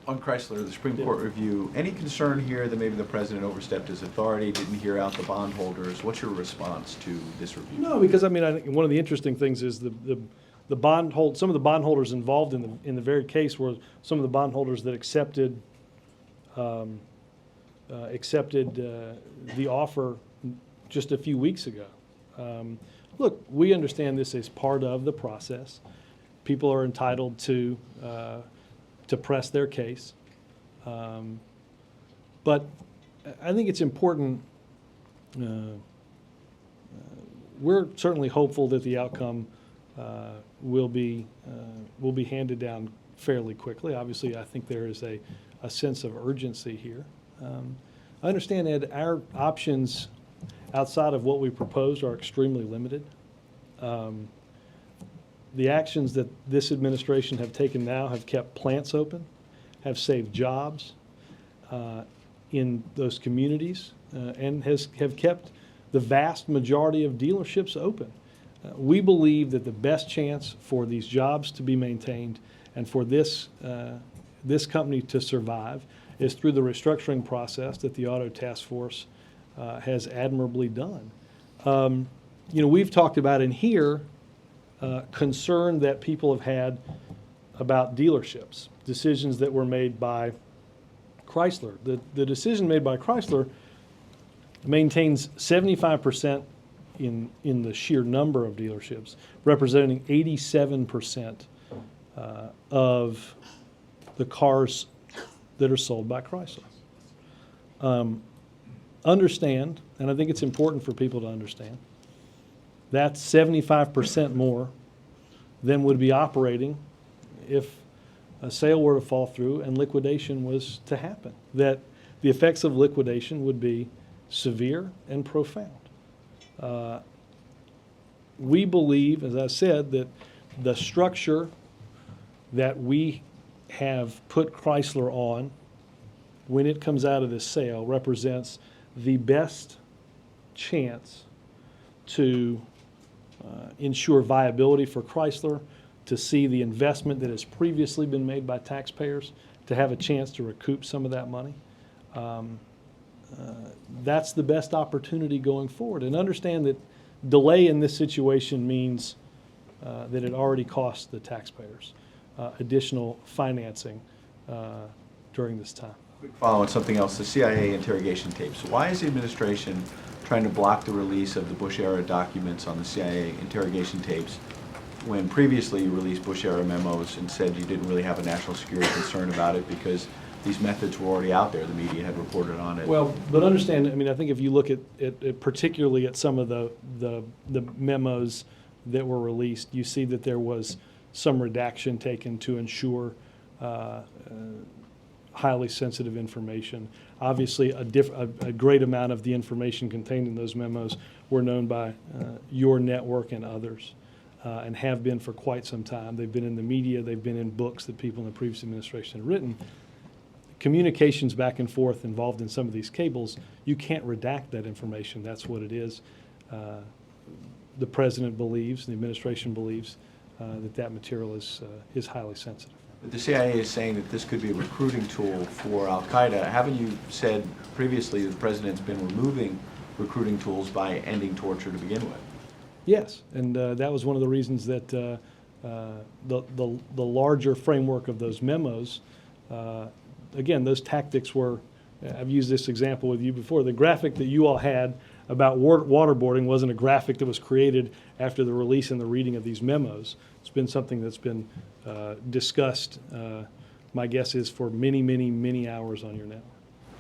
On Chrysler, the Supreme Court review, any concern here that maybe the president overstepped his authority, didn't hear out the bondholders? What's your response to this review? No, because I mean, I think one of the interesting things is some of the bondholders involved in the very case were some of the bondholders that accepted the offer just a few weeks ago. look, we understand this is part of the process. People are entitled to press their case. But I think it's important, we're certainly hopeful that the outcome will be handed down fairly quickly. Obviously, I think there is a sense of urgency here. I understand, Ed, our options outside of what we proposed are extremely limited. The actions that this administration have taken now have kept plants open, have saved jobs in those communities, and have kept the vast majority of dealerships open. We believe that the best chance for these jobs to be maintained and for this company to survive is through the restructuring process that the Auto Task Force has admirably done. We've talked about in here concern that people have had about dealerships, decisions that were made by Chrysler. The decision made by Chrysler maintains 75% in the sheer number of dealerships, representing 87% of the cars that are sold by Chrysler. Understand, and I think it's important for people to understand, that's 75% more than would be operating if a sale were to fall through and liquidation was to happen. That the effects of liquidation would be severe and profound. We believe, as I said, that the structure that we have put Chrysler on when it comes out of this sale represents the best chance to ensure viability for Chrysler, to see the investment that has previously been made by taxpayers, to have a chance to recoup some of that money. That's the best opportunity going forward. And understand that delay in this situation means that it already cost the taxpayers additional financing during this time. Quick follow on something else, the CIA interrogation tapes. Why is the administration trying to block the release of the Bush-era documents on the CIA interrogation tapes when previously you released Bush-era memos and said you didn't really have a national security concern about it because these methods were already out there, the media had reported on it? Well, but understand, I mean, I think if you look at particularly at some of the memos that were released, you see that there was some redaction taken to ensure highly sensitive information. Obviously, a great amount of the information contained in those memos were known by your network and others, and have been for quite some time. They've been in the media, they've been in books that people in the previous administration had written. Communications back and forth involved in some of these cables, you can't redact that information. That's what it is. The president believes, the administration believes, that material is highly sensitive. But the CIA is saying that this could be a recruiting tool for al-Qaeda. Haven't you said previously that the president's been removing recruiting tools by ending torture to begin with? Yes, and that was one of the reasons that the larger framework of those memos, again, those tactics were, I've used this example with you before, the graphic that you all had about waterboarding wasn't a graphic that was created after the release and the reading of these memos. It's been something that's been discussed, my guess is, for many, many, many hours on your network.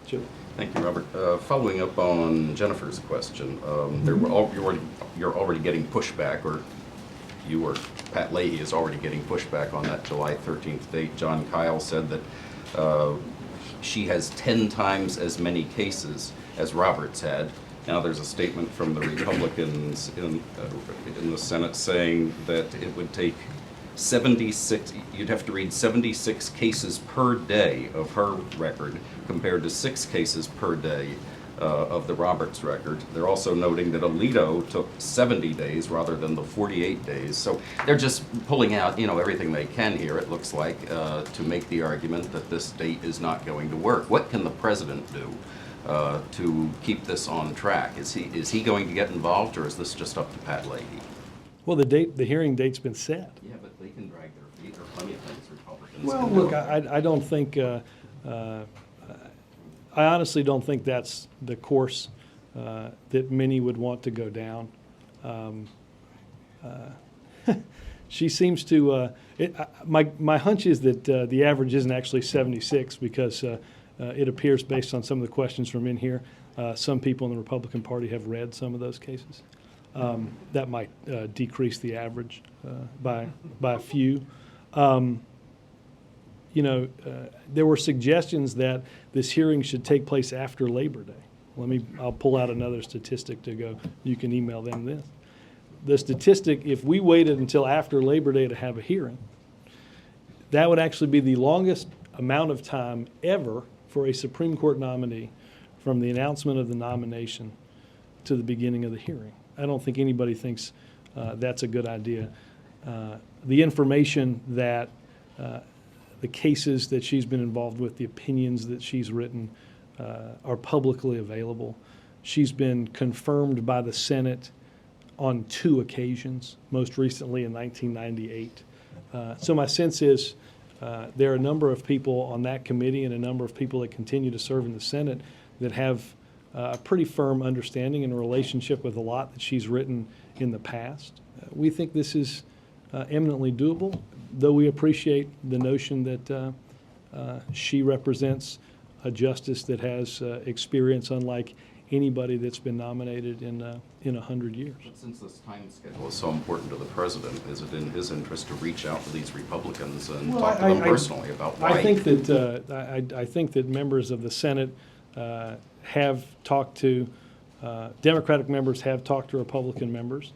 Chip. Thank you, Robert. Following up on Jennifer's question, you're already getting pushback, or you or Pat Leahy is already getting pushback on that July 13th date. John Kyle said that she has 10 times as many cases as Roberts had. Now there's a statement from the Republicans in the Senate saying that it would take 76, you'd have to read 76 cases per day of her record compared to 6 cases per day of the Roberts record. They're also noting that Alito took 70 days rather than the 48 days. So they're just pulling out, everything they can here, it looks like, to make the argument that this date is not going to work. What can the president do to keep this on track? Is he going to get involved, or is this just up to Pat Leahy? Well, the hearing date's been set. Yeah, but they can drag their feet. There are plenty of things Republicans Well, can look, do. I don't think, I honestly don't think that's the course that many would want to go down. She seems to, my hunch is that the average isn't actually 76 because it appears based on some of the questions from in here, some people in the Republican Party have read some of those cases. That might decrease the average by a few. There were suggestions that this hearing should take place after Labor Day. I'll pull out another statistic to go, you can email them this. The statistic, if we waited until after Labor Day to have a hearing, that would actually be the longest amount of time ever for a Supreme Court nominee from the announcement of the nomination to the beginning of the hearing. I don't think anybody thinks that's a good idea. The information that the cases that she's been involved with, the opinions that she's written are publicly available. She's been confirmed by the Senate on 2 occasions, most recently in 1998. So my sense is there are a number of people on that committee and a number of people that continue to serve in the Senate that have a pretty firm understanding and a relationship with a lot that she's written in the past. We think this is eminently doable, though we appreciate the notion that she represents a justice that has experience unlike anybody that's been nominated in 100 years. But since this time schedule is so important to the president, is it in his interest to reach out to these Republicans and talk to them personally about why? I think that members of the Senate have talked to Democratic members have talked to Republican members.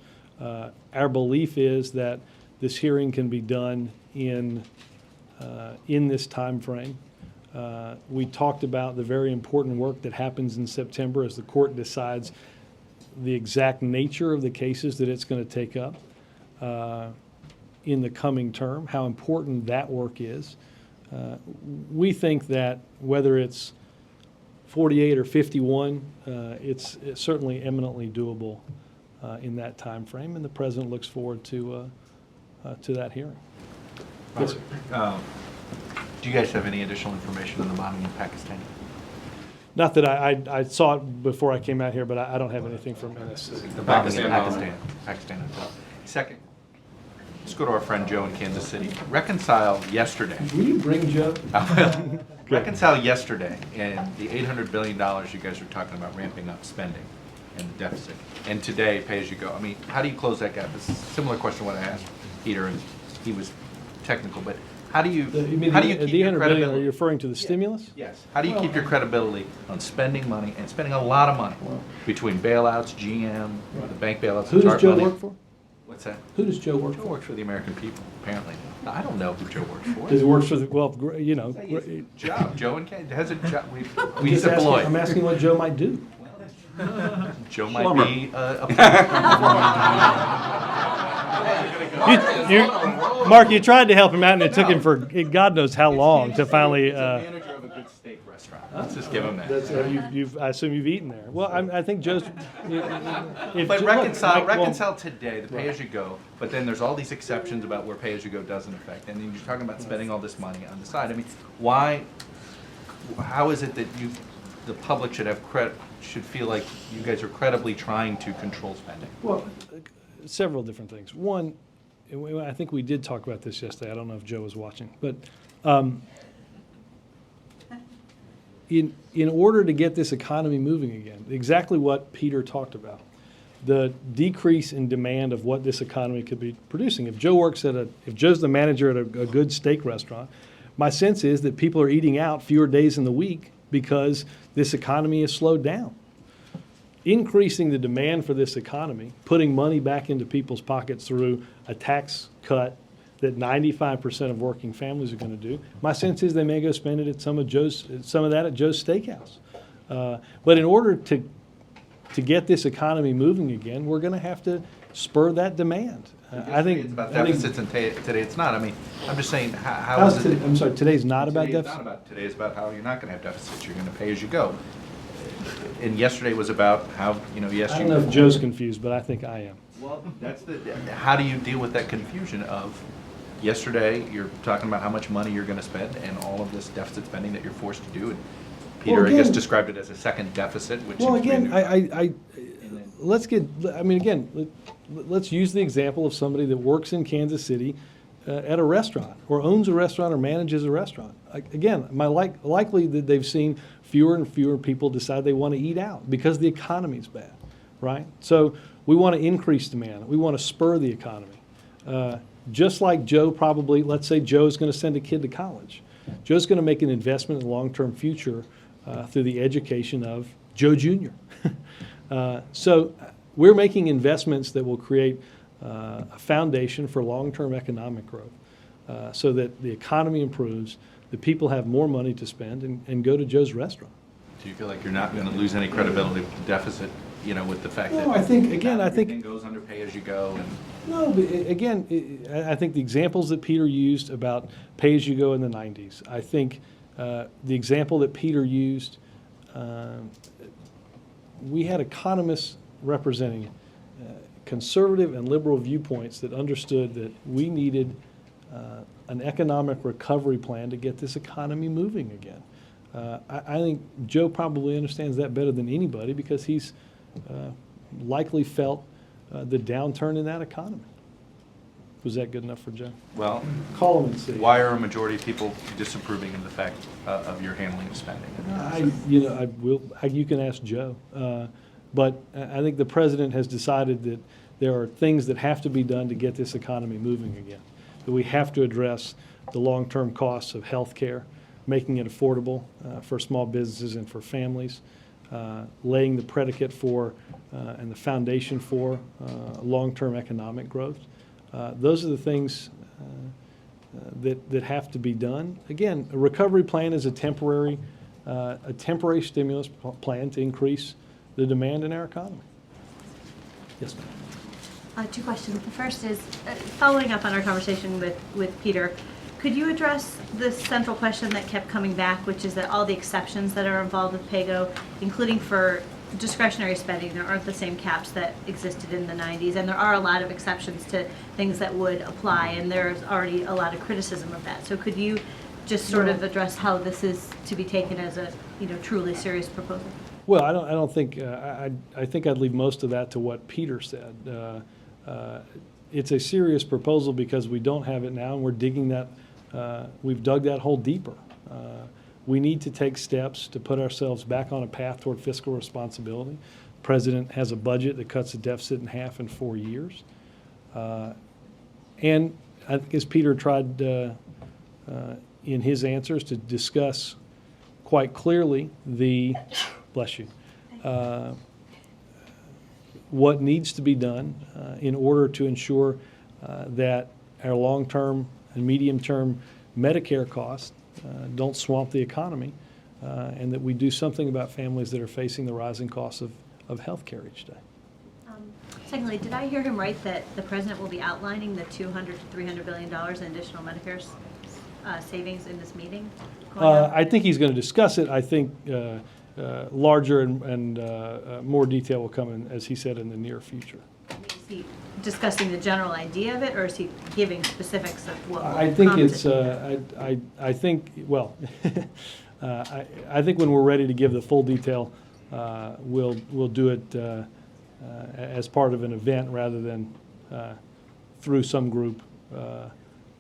Our belief is that this hearing can be done in this time frame. We talked about the very important work that happens in September as the court decides the exact nature of the cases that it's going to take up in the coming term, how important that work is. We think that whether it's 48 or 51, it's certainly eminently doable in that time frame, and the president looks forward to that hearing. Yes, sir. Do you guys have any additional information on the bombing in Pakistan? Not that I saw it before I came out here, but I don't have anything from NSC. The bombing in Pakistan. Second, let's go to our friend Joe in Kansas City. Reconcile yesterday. Will you bring Joe? Reconcile yesterday and the $800 billion you guys were talking about ramping up spending and the deficit. And today, pay as you go. I mean, how do you close that gap? It's a similar question to what I asked Peter, and he was technical, but how do you keep your credibility? Are you referring to the stimulus? Yes. How do you keep your credibility on spending money and spending a lot of money between bailouts, GM, the bank bailouts? Who does Joe work for? What's that? Who does Joe work for? Joe works for the American people, apparently. No, I don't know who Joe works for. Does he work for the, Job. Joe and Ken has a job. We deploy. I'm asking what Joe might do. Joe might be Mark, you tried to help him out, and it took him for God knows how long to finally. Manager of a good steak restaurant. Let's just give him that. I assume you've eaten there. Well, I think Joe's. But reconcile today, the pay-as-you-go, but then there's all these exceptions about where pay-as-you-go doesn't affect. And then you're talking about spending all this money on the side. I mean, how is it that the public should feel like you guys are credibly trying to control spending? Well, several different things. One, I think we did talk about this yesterday. I don't know if Joe was watching, but in order to get this economy moving again, exactly what Peter talked about, the decrease in demand of what this economy could be producing. If Joe's the manager at a good steak restaurant, my sense is that people are eating out fewer days in the week because this economy has slowed down. Increasing the demand for this economy, putting money back into people's pockets through a tax cut that 95% of working families are going to do. My sense is they may go spend it at some of that at Joe's Steakhouse. But in order to get this economy moving again, we're going to have to spur that demand. I think it's about deficits, and today it's not. I mean, I'm just saying, how is it? I'm sorry, today's not about deficits? Today's not about. Today's about how you're not going to have deficits. You're going to pay as you go. And yesterday was about how, yes, I don't know if Joe's confused, but I think I am. Well, how do you deal with that confusion of yesterday you're talking about how much money you're going to spend and all of this deficit spending that you're forced to do, and Peter, I guess, again- described it as a second deficit, which Well, seems to be again, let's use the example of somebody that works in Kansas City at a restaurant, or owns a restaurant, or manages a restaurant. Again, likely that they've seen fewer and fewer people decide they want to eat out because the economy's bad, right? So we want to increase demand. We want to spur the economy. Just like Joe probably, let's say Joe's going to send a kid to college. Joe's going to make an investment in the long-term future through the education of Joe Jr. So we're making investments that will create a foundation for long-term economic growth so that the economy improves, the people have more money to spend and go to Joe's restaurant. Do you feel like you're not going to lose any credibility with the deficit, with the fact that No, I think, again, everything goes under pay-as-you-go? And No, but again, I think the examples that Peter used about pay-as-you-go in the 90s, I think the example that Peter used, we had economists representing conservative and liberal viewpoints that understood that we needed an economic recovery plan to get this economy moving again. I think Joe probably understands that better than anybody because he's likely felt the downturn in that economy. Was that good enough for Joe? well, Call him and see. why are a majority of people disapproving of the fact of your handling of spending? You can ask Joe. But I think the president has decided that there are things that have to be done to get this economy moving again. That we have to address the long-term costs of health care, making it affordable for small businesses and for families, laying the predicate for and the foundation for long-term economic growth. Those are the things that have to be done. Again, a recovery plan is a temporary stimulus plan to increase the demand in our economy. Yes, ma'am. Two questions. The first is, following up on our conversation with Peter, could you address the central question that kept coming back, which is that all the exceptions that are involved with PAYGO, including for discretionary spending, there aren't the same caps that existed in the 90s, and there are a lot of exceptions to things that would apply, and there's already a lot of criticism of that. So could you just sort of address how this is to be taken as a truly serious proposal? Well, I don't think, I think I'd leave most of that to what Peter said. It's a serious proposal because we don't have it now, and we're digging that, we've dug that hole deeper. We need to take steps to put ourselves back on a path toward fiscal responsibility. The president has a budget that cuts the deficit in half in 4 years. And I think as Peter tried in his answers to discuss quite clearly bless you, what needs to be done in order to ensure that our long-term and medium-term Medicare costs don't swamp the economy, and that we do something about families that are facing the rising costs of health care each day. Secondly, did I hear him right that the president will be outlining the $200 to $300 billion in additional Medicare savings in this meeting? I think he's going to discuss it. I think larger and more detail will come in, as he said, in the near future. Is he discussing the general idea of it, or is he giving specifics of what will I think come it's, to- I think, well, I think when we're ready to give the full detail, we'll do it as part of an event rather than through some group.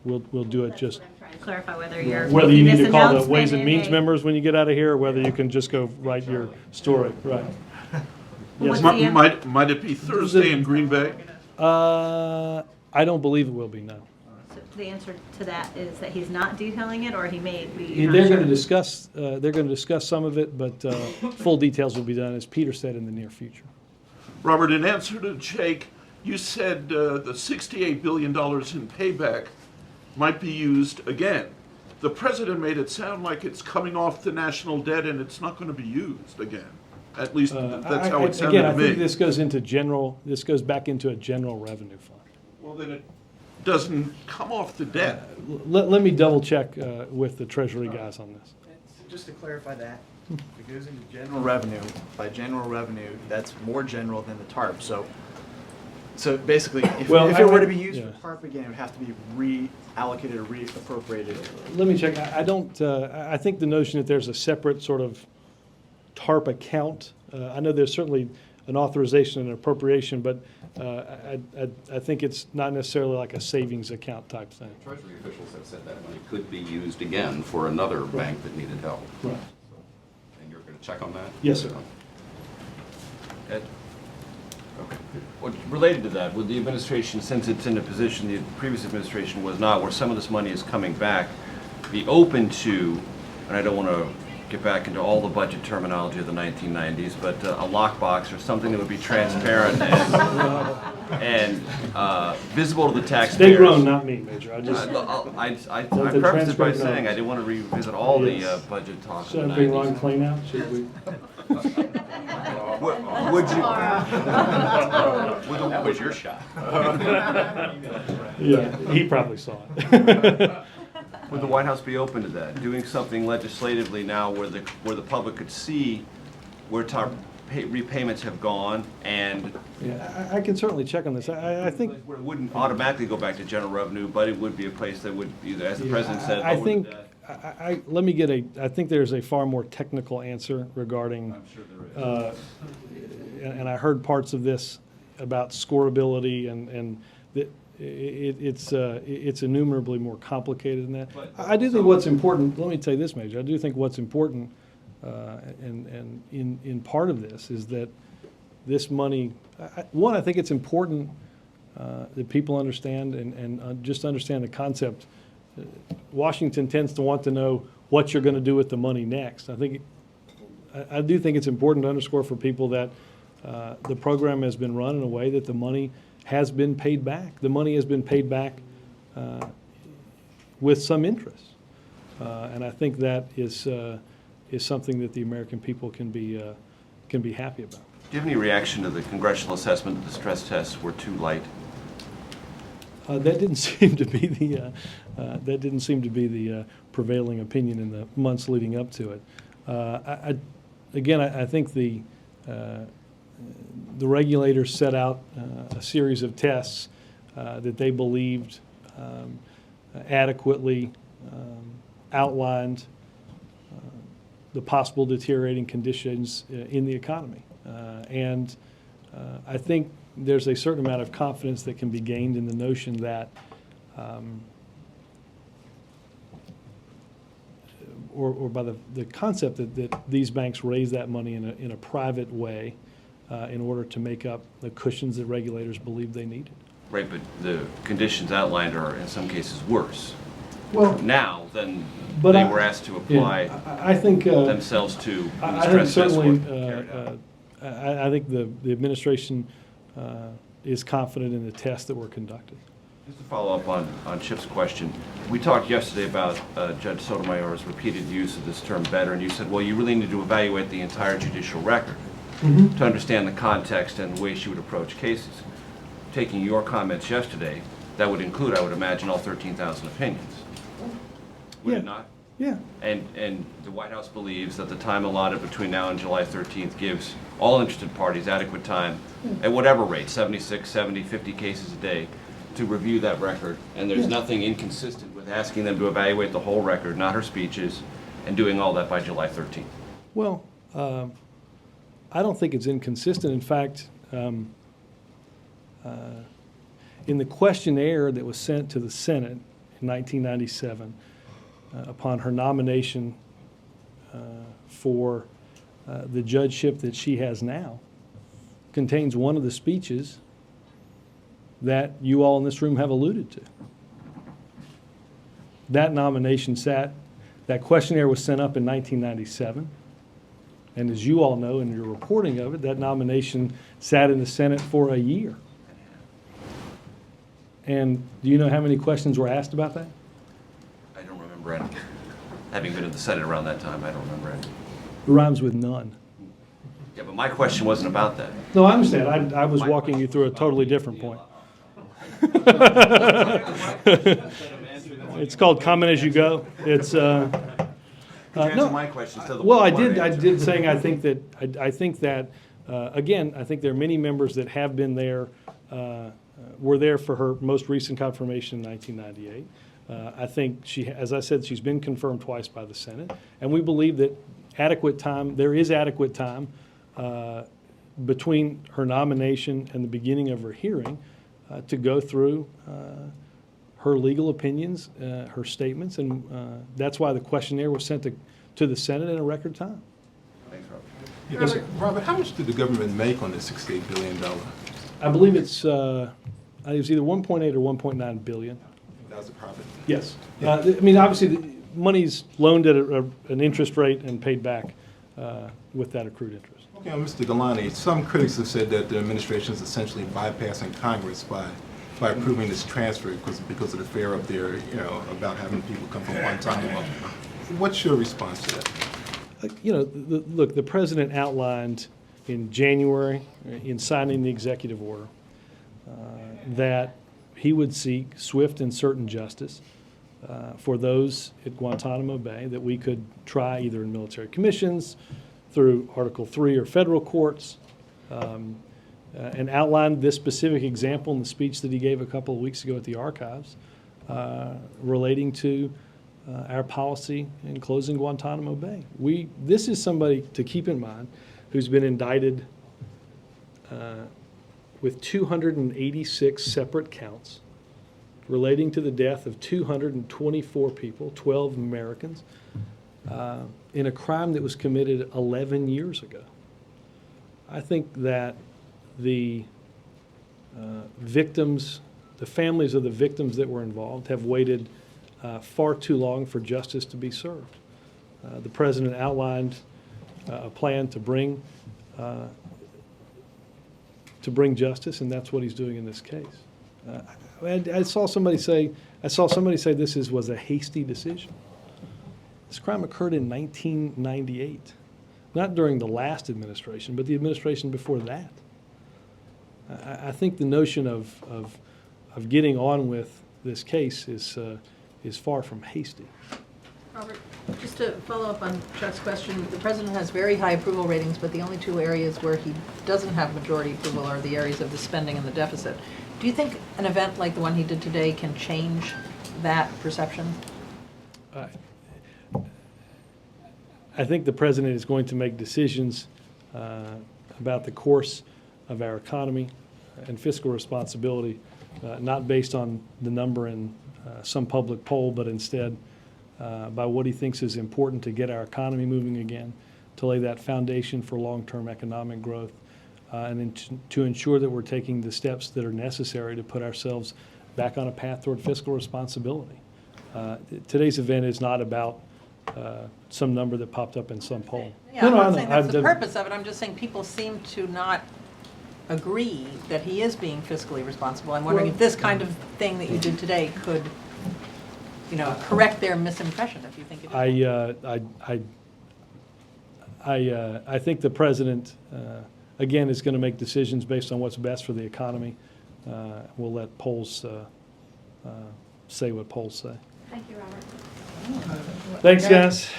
We'll do it just. Trying to clarify whether you're Whether you making need this to call the announcement Ways and in Means a- members when you get out of here, or whether you can just go write your story, right? What's Yes. the- Might it be Thursday in Green Bay? I don't believe it will be, no. So the answer to that is that he's not detailing it, or he may be. They're not going to sure. discuss some of it, but full details will be done, as Peter said, in the near future. Robert, in answer to Jake, you said the $68 billion in payback might be used again. The president made it sound like it's coming off the national debt and it's not going to be used again. At least that's how it sounded Again, I to me. think this goes back into a general revenue fund. Well, then it doesn't come off the debt. Let me double check with the Treasury guys on this. Just to clarify that, if it goes into general revenue, by general revenue, that's more general than the TARP. So basically, if it were to be used for TARP again, it would have to be reallocated or reappropriated. Let me check. I think the notion that there's a separate sort of TARP account. I know there's certainly an authorization and an appropriation, but I think it's not necessarily like a savings account type thing. Treasury officials have said that money could be used again for another bank that needed help. Right. And you're going to check on that? Yes, sir. Ed? Okay. Well, related to that, would the administration, since it's in a position the previous administration was not, where some of this money is coming back, be open to, and I don't want to get back into all the budget terminology of the 1990s, but a lockbox or something that would be transparent and visible to the taxpayers? Stay grown, not me, Major. I just I the prefaced it by transparent saying I numbers. didn't want to revisit all Yes. the budget talk of should the I bring 90s. Ron Klain out? Should we? Would you? That was your shot. Yeah, he probably saw it. Would the White House be open to that? Doing something legislatively now where the public could see where TARP repayments have gone and Yeah, I can certainly check on this. I think. where it wouldn't automatically go back to general revenue, but it would be a place that would either, as the president said, I lower the think, debt. let me get I think there's a far more technical answer regarding, I'm sure there is. and I heard parts of this about scoreability and it's innumerably more complicated than that. But- I do think what's important, let me tell you this, Major, I do think what's important, and in part of this is that this money, I think it's important that people understand and just understand the concept. Washington tends to want to know what you're going to do with the money next. I do think it's important to underscore for people that the program has been run in a way that the money has been paid back. The money has been paid back with some interest, and I think that is something that the American people can be happy about. Do you have any reaction to the congressional assessment that the stress tests were too light? That didn't seem to be the prevailing opinion in the months leading up to it. I think the regulators set out a series of tests that they believed adequately outlined the possible deteriorating conditions in the economy. I think there's a certain amount of confidence that can be gained in the notion that or by the concept that these banks raise that money in a private way in order to make up the cushions that regulators believe they needed. Right, but the conditions outlined are in some cases worse Well, now than but they I- were asked to apply I think themselves to when the I think stress tests were certainly carried out. I think the administration is confident in the tests that were conducted. Just to follow up on Chip's question, we talked yesterday about Judge Sotomayor's repeated use of this term better, and you said, well, you really need to evaluate the entire judicial record to understand the context and the way she would approach cases. Taking your comments yesterday, that would include, I would imagine, all 13,000 opinions. Would Yeah. it not? Yeah. And the White House believes that the time allotted between now and July 13th gives all interested parties adequate time, at whatever rate, 76, 70, 50 cases a day, to review that record. And there's nothing inconsistent with asking them to evaluate the whole record, not her speeches, and doing all that by July 13th. Well, I don't think it's inconsistent. In fact, in the questionnaire that was sent to the Senate in 1997, upon her nomination for the judgeship that she has now, contains one of the speeches that you all in this room have alluded to. That nomination that questionnaire was sent up in 1997. And as you all know in your reporting of it, that nomination sat in the Senate for a year. And do you know how many questions were asked about that? I don't remember any. Having been in the Senate around that time, I don't remember any. It rhymes with none. Yeah, but my question wasn't about that. No, I understand. I was walking you through a totally different point. It's called comment as you go. It's Could you answer no. my question instead of the Well, one I you wanted did. to I answer? did saying I think that again, I think there are many members that have been there, were there for her most recent confirmation in 1998. I think as I said, she's been confirmed twice by the Senate, and we believe that adequate time, there is adequate time between her nomination and the beginning of her hearing to go through her legal opinions, her statements, and that's why the questionnaire was sent to the Senate in a record time. Thanks, Robert. Yes, sir. Robert, how much did the government make on this $68 billion? I believe it was either 1.8 or 1.9 billion. That was the profit? Yes. I mean, obviously, the money's loaned at an interest rate and paid back with that accrued interest. Okay, Mr. Galani, some critics have said that the administration is essentially bypassing Congress by approving this transfer because of the fear up there, about having people come from Guantanamo. What's your response to that? Look, the president outlined in January, in signing the executive order, that he would seek swift and certain justice for those at Guantanamo Bay, that we could try either in military commissions, through Article 3 or federal courts, and outlined this specific example in the speech that he gave a couple of weeks ago at the Archives relating to our policy in closing Guantanamo Bay. This is somebody to keep in mind who's been indicted with 286 separate counts relating to the death of 224 people, 12 Americans, in a crime that was committed 11 years ago. I think that the victims, the families of the victims that were involved have waited far too long for justice to be served. The president outlined a plan to bring justice, and that's what he's doing in this case. I saw somebody say this was a hasty decision. This crime occurred in 1998, not during the last administration, but the administration before that. I think the notion of getting on with this case is far from hasty. Robert, just to follow up on Chuck's question, the president has very high approval ratings, but the only two areas where he doesn't have majority approval are the areas of the spending and the deficit. Do you think an event like the one he did today can change that perception? I think the president is going to make decisions about the course of our economy and fiscal responsibility, not based on the number in some public poll, but instead by what he thinks is important to get our economy moving again, to lay that foundation for long-term economic growth, and to ensure that we're taking the steps that are necessary to put ourselves back on a path toward fiscal responsibility. Today's event is not about some number that popped up in some poll. Yeah, I'm not saying that's the purpose of it. I'm just saying people seem to not agree that he is being fiscally responsible. I'm wondering if this kind of thing that you did today could, correct their misimpression, if you think it is. I think the president, again, is going to make decisions based on what's best for the economy. We'll let polls say what polls say. Thank you, Robert. Thanks, guys.